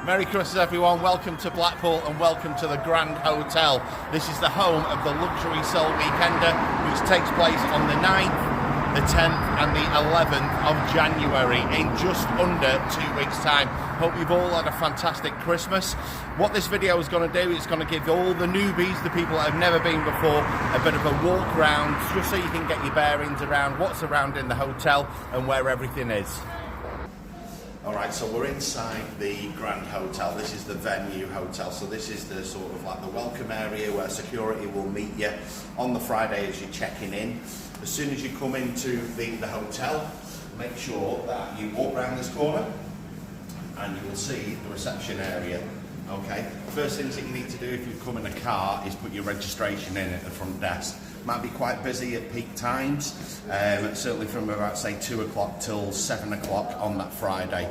Merry Christmas everyone, welcome to Blackpool and welcome to the Grand Hotel. This is the home of the Luxury Soul Weekender, which takes place on the 9th, the 10th and the 11th of January in just under 2 weeks time. Hope you've all had a fantastic Christmas. What this video is going to do is going to give all the newbies, the people that have never been before, a bit of a walk around just so you can get your bearings around what's around in the hotel and where everything is. Alright, so we're inside the Grand Hotel. This is the venue hotel, so this is the sort of like the welcome area where security will meet you on the Friday as you're checking in. As soon as you come into the hotel, make sure that you walk around this corner and you will see the reception area. Okay, first things that you need to do if you come in a car is put your registration in at the front desk. Might be quite busy at peak times, certainly from about say 2 o'clock till 7 o'clock on that Friday.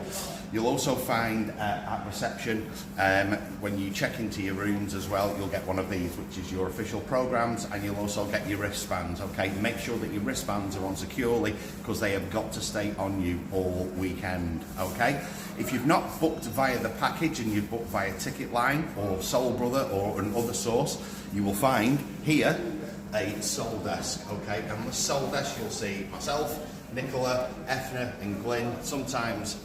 You'll also find at reception, when you check into your rooms as well, you'll get one of these, which is your official programs, and you'll also get your wristbands, okay? Make sure that your wristbands are on securely, because they have got to stay on you all weekend, okay? If you've not booked via the package and you've booked via Ticketline or Soul Brother or another source, you will find here a Soul desk, okay? And the Soul desk you'll see myself, Nicola, Efna and Glyn, sometimes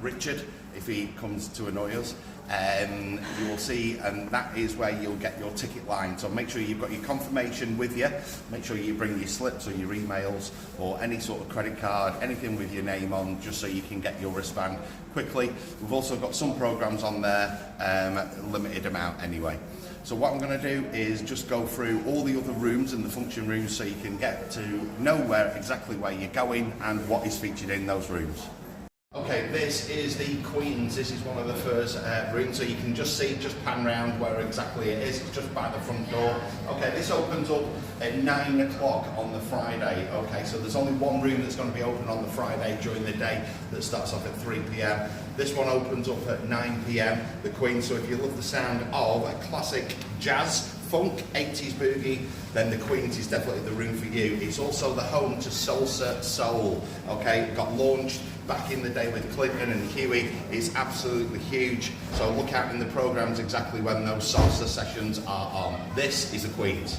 Richard if he comes to annoy us. You will see, and that is where you'll get your ticket line. So make sure you've got your confirmation with you. Make sure you bring your slips or your emails or any sort of credit card, anything with your name on, just so you can get your wristband quickly. We've also got some programs on there, limited amount anyway. So what I'm going to do is just go through all the other rooms and the function rooms so you can get to know exactly where you're going and what is featured in those rooms. Okay, this is the Queen's. This is one of the first rooms, so you can just pan round where exactly it is. It's just by the front door. Okay, this opens up at 9 o'clock on the Friday. Okay, so there's only one room that's going to be open on the Friday during the day that starts off at 3 p.m. This one opens up at 9 p.m, the Queen's. So if you love the sound of a classic jazz, funk, 80s boogie, then the Queen's is definitely the room for you. It's also the home to Salsa Soul. Okay, it got launched back in the day with Clinton and Huey. It's absolutely huge. So look out in the programs exactly when those salsa sessions are on. This is the Queen's.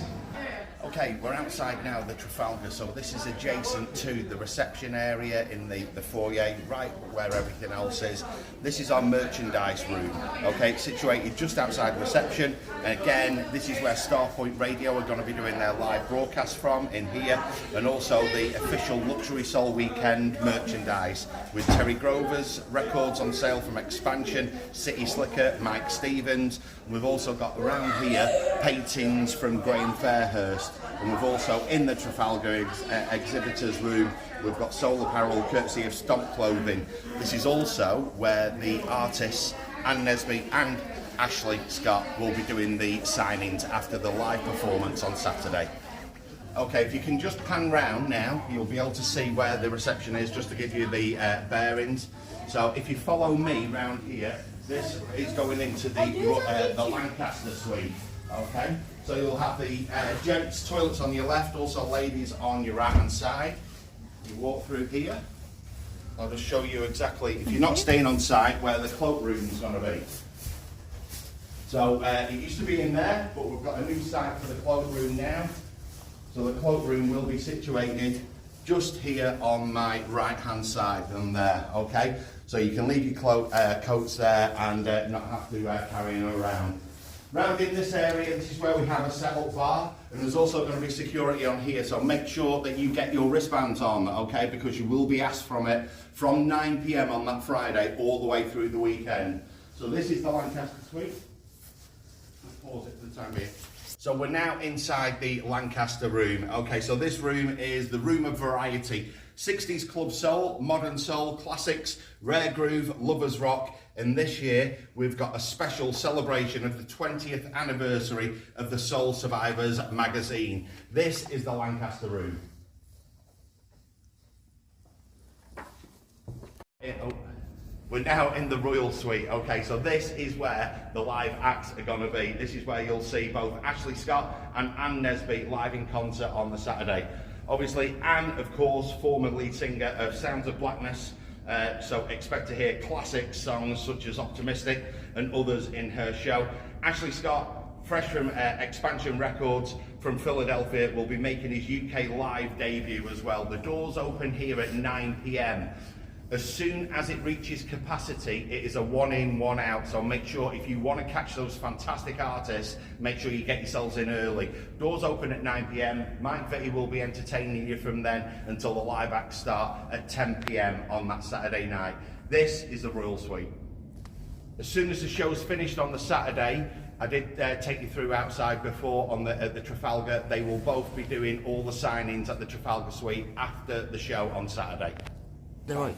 Okay, we're outside now the Trafalgar, so this is adjacent to the reception area in the foyer, right where everything else is. This is our merchandise room, okay, it's situated just outside reception. And again, this is where Starpoint Radio are going to be doing their live broadcast from, in here, and also the official Luxury Soul Weekend merchandise with Terry Grover's records on sale from Expansion, City Slicker, Mike Stevens. And we've also got around here paintings from Graham Fairhurst. And we've also, in the Trafalgar exhibitors room, we've got soul apparel courtesy of Stomp Clothing. This is also where the artists Anne Nesby and Ashley Scott will be doing the signings after the live performance on Saturday. Okay, if you can just pan round now, you'll be able to see where the reception is, just to give you the bearings. So if you follow me round here, this is going into the Lancaster suite. Okay, so you'll have the gents' toilets on your left, also ladies on your right hand side. You walk through here. I'll just show you exactly, if you're not staying on site, where the cloakroom is going to be. So it used to be in there, but we've got a new site for the cloakroom now. So the cloakroom will be situated just here on my right hand side than there, okay? So you can leave your coats there and not have to carry them around. Round in this area, this is where we have a set-up bar, and there's also going to be security on here, so make sure that you get your wristbands on, okay, because you will be asked from it from 9 p.m. on that Friday all the way through the weekend. So this is the Lancaster suite. Just pause it for the time being. So we're now inside the Lancaster room. Okay, so this room is the room of variety. 60s club soul, modern soul, classics, rare groove, lovers rock. And this year, we've got a special celebration of the 20th anniversary of the Soul Survivors magazine. This is the Lancaster room. We're now in the Royal Suite. Okay, so this is where the live acts are going to be. This is where you'll see both Ashley Scott and Anne Nesby live in concert on the Saturday. Obviously, Anne, of course, former lead singer of Sounds of Blackness, so expect to hear classic songs such as Optimistic and others in her show. Ashley Scott, fresh from Expansion Records from Philadelphia, will be making his UK live debut as well. The doors open here at 9 p.m. As soon as it reaches capacity, it is a one in, one out. So make sure if you want to catch those fantastic artists, make sure you get yourselves in early. Doors open at 9 p.m. Mike Vitti will be entertaining you from then until the live acts start at 10 p.m. on that Saturday night. This is the Royal Suite. As soon as the show's finished on the Saturday, I did take you through outside before on at the Trafalgar. They will both be doing all the signings at the Trafalgar Suite after the show on Saturday. Right.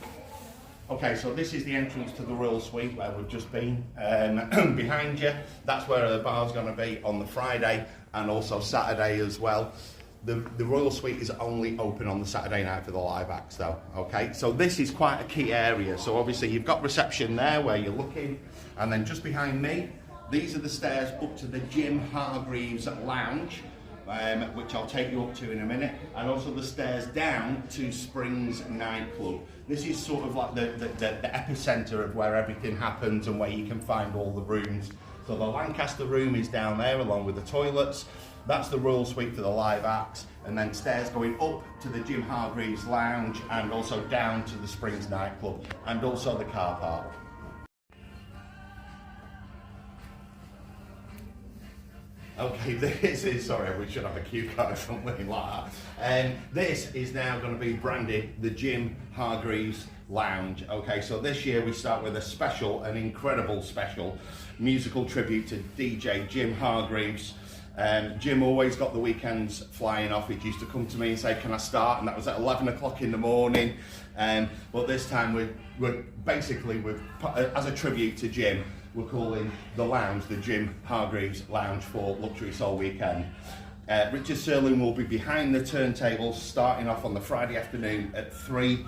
Okay, so this is the entrance to the Royal Suite where we've just been. Behind you, that's where the bar's going to be on the Friday and also Saturday as well. The Royal Suite is only open on the Saturday night for the live acts though, okay? So this is quite a key area. So obviously you've got reception there where you're looking, and then just behind me, these are the stairs up to the Jim Hargreaves Lounge, which I'll take you up to in a minute, and also the stairs down to Springs Nightclub. This is sort of like the epicenter of where everything happens and where you can find all the rooms. So the Lancaster room is down there along with the toilets. That's the Royal Suite for the live acts, and then stairs going up to the Jim Hargreaves Lounge and also down to the Springs Nightclub and also the car park. Okay, this is, sorry, we should have a cue card or something like that. This is now going to be branded the Jim Hargreaves Lounge. Okay, so this year we start with a special, an incredible special musical tribute to DJ Jim Hargreaves. Jim always got the weekends flying off. He used to come to me and say, can I start? And that was at 11 o'clock in the morning. But this time we're basically, as a tribute to Jim, we're calling the lounge the Jim Hargreaves Lounge for Luxury Soul Weekend. Richard Serling will be behind the turntables starting off on the Friday afternoon at 3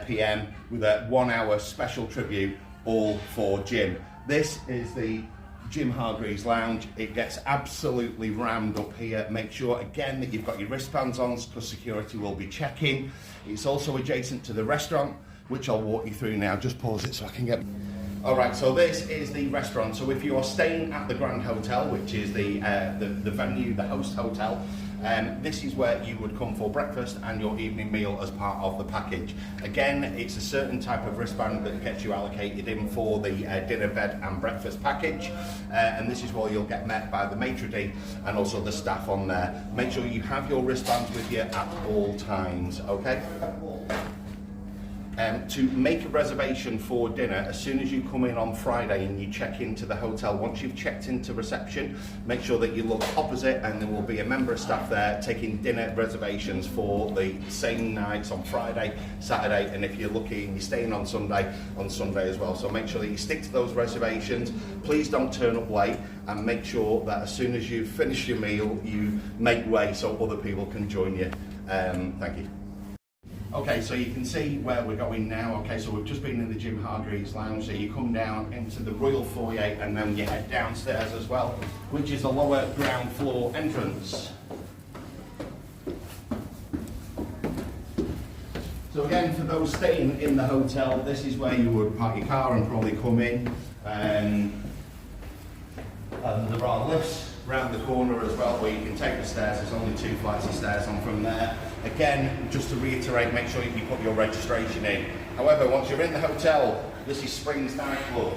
p.m. with a 1 hour special tribute all for Jim. This is the Jim Hargreaves Lounge. It gets absolutely rammed up here. Make sure again that you've got your wristbands on because security will be checking. It's also adjacent to the restaurant, which I'll walk you through now. Just pause it so I can get... Alright, so this is the restaurant. So if you are staying at the Grand Hotel, which is the venue, the host hotel, this is where you would come for breakfast and your evening meal as part of the package. Again, it's a certain type of wristband that gets you allocated in for the dinner, bed and breakfast package, and this is where you'll get met by the maitre d' and also the staff on there. Make sure you have your wristbands with you at all times, okay? To make a reservation for dinner, as soon as you come in on Friday and you check into the hotel, once you've checked into reception, make sure that you look opposite and there will be a member of staff there taking dinner reservations for the same nights on Friday, Saturday, and if you're lucky and you're staying on Sunday as well. So make sure that you stick to those reservations. Please don't turn up late, and make sure that as soon as you finish your meal, you make way so other people can join you. Thank you. Okay, so you can see where we're going now. Okay, so we've just been in the Jim Hargreaves Lounge, so you come down into the Royal Foyer and then you head downstairs as well, which is the lower ground floor entrance. So again, for those staying in the hotel, this is where you would park your car and probably come in. And there are lifts round the corner as well where you can take the stairs. There's only 2 flights of stairs on from there. Again, just to reiterate, make sure you put your registration in. However, once you're in the hotel, this is Springs Nightclub.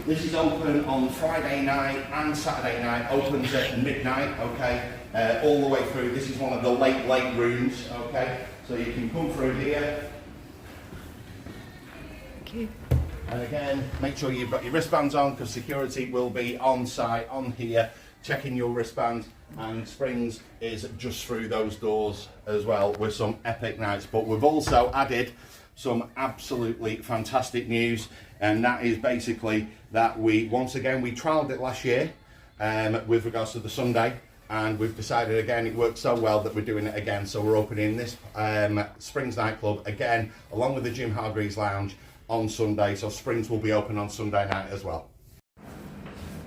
This is open on Friday night and Saturday night, opens at midnight, okay, all the way through. This is one of the late rooms, okay, so you can come through here. Thank you. And again, make sure you've got your wristbands on because security will be on site, on here, checking your wristband, and Springs is just through those doors as well with some epic nights. But we've also added some absolutely fantastic news, and that is basically that we trialled it last year with regards to the Sunday, and we've decided again it worked so well that we're doing it again. So we're opening this Springs Nightclub again along with the Jim Hargreaves Lounge on Sunday. So Springs will be open on Sunday night as well.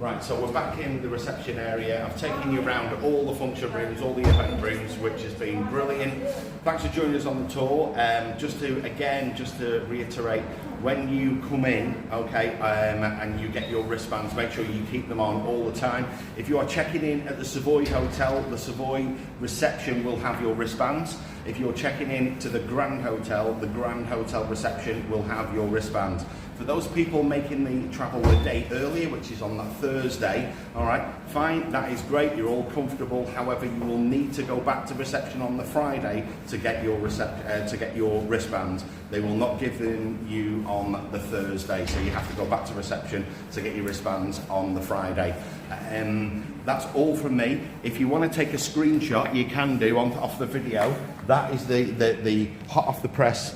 Right, so we're back in the reception area. I've taken you around all the function rooms, all the event rooms, which has been brilliant. Thanks for joining us on the tour. Just to reiterate, when you come in, okay, and you get your wristbands, make sure you keep them on all the time. If you are checking in at the Savoy Hotel, the Savoy reception will have your wristbands. If you're checking in to the Grand Hotel, the Grand Hotel reception will have your wristbands. For those people making the travel a day earlier, which is on that Thursday, all right, fine, that is great, you're all comfortable. However, you will need to go back to reception on the Friday to get your wristbands. They will not give them you on the Thursday, so you have to go back to reception to get your wristbands on the Friday. That's all from me. If you want to take a screenshot, you can do off the video. That is the hot off the press.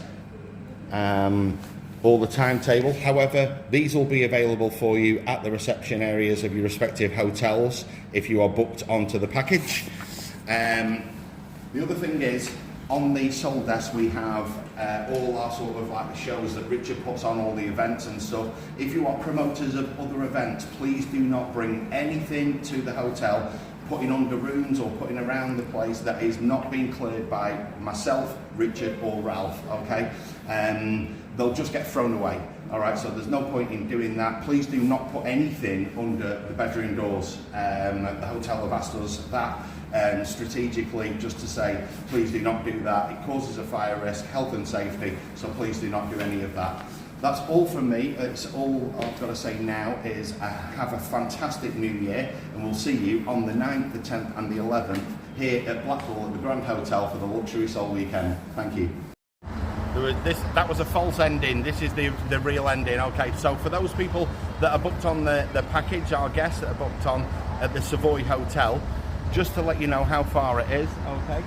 All the timetable. However, these will be available for you at the reception areas of your respective hotels if you are booked onto the package. The other thing is, on the Soul Desk we have all our sort of like the shows that Richard puts on, all the events and stuff. If you are promoters of other events, please do not bring anything to the hotel putting under rooms or putting around the place that is not being cleared by myself, Richard or Ralph, okay? They'll just get thrown away, all right? So there's no point in doing that. Please do not put anything under the bedroom doors. The hotel have asked us that strategically, just to say, please do not do that. It causes a fire risk, health and safety, so please do not do any of that. That's all from me. It's all I've got to say now is have a fantastic new year, and we'll see you on the 9th, the 10th and the 11th here at Blackpool at the Grand Hotel for the Luxury Soul Weekend. Thank you. That was a false ending. This is the real ending. Okay, so for those people that are booked on the package, our guests that are booked on at the Savoy Hotel, just to let you know how far it is, okay,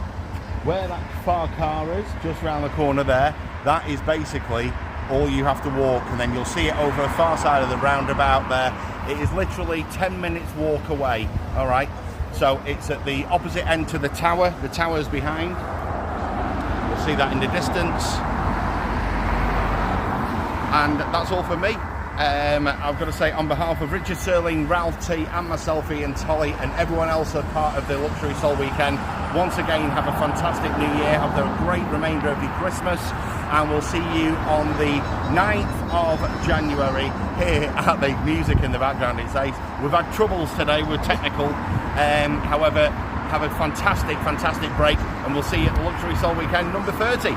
where that far car is, just round the corner there, that is basically all you have to walk, and then you'll see it over the far side of the roundabout there. It is literally 10 minutes walk away, all right? So it's at the opposite end to the tower. The tower's behind. You'll see that in the distance. And that's all for me. I've got to say, on behalf of Richard Serling, Ralph T and myself, Ian Tolley, and everyone else that's part of the Luxury Soul Weekend, once again, have a fantastic new year, have a great remainder of your Christmas, and we'll see you on the 9th of January here at the music in the background. It says we've had troubles today with technical, however, have a fantastic break, and we'll see you at the Luxury Soul Weekend number 30.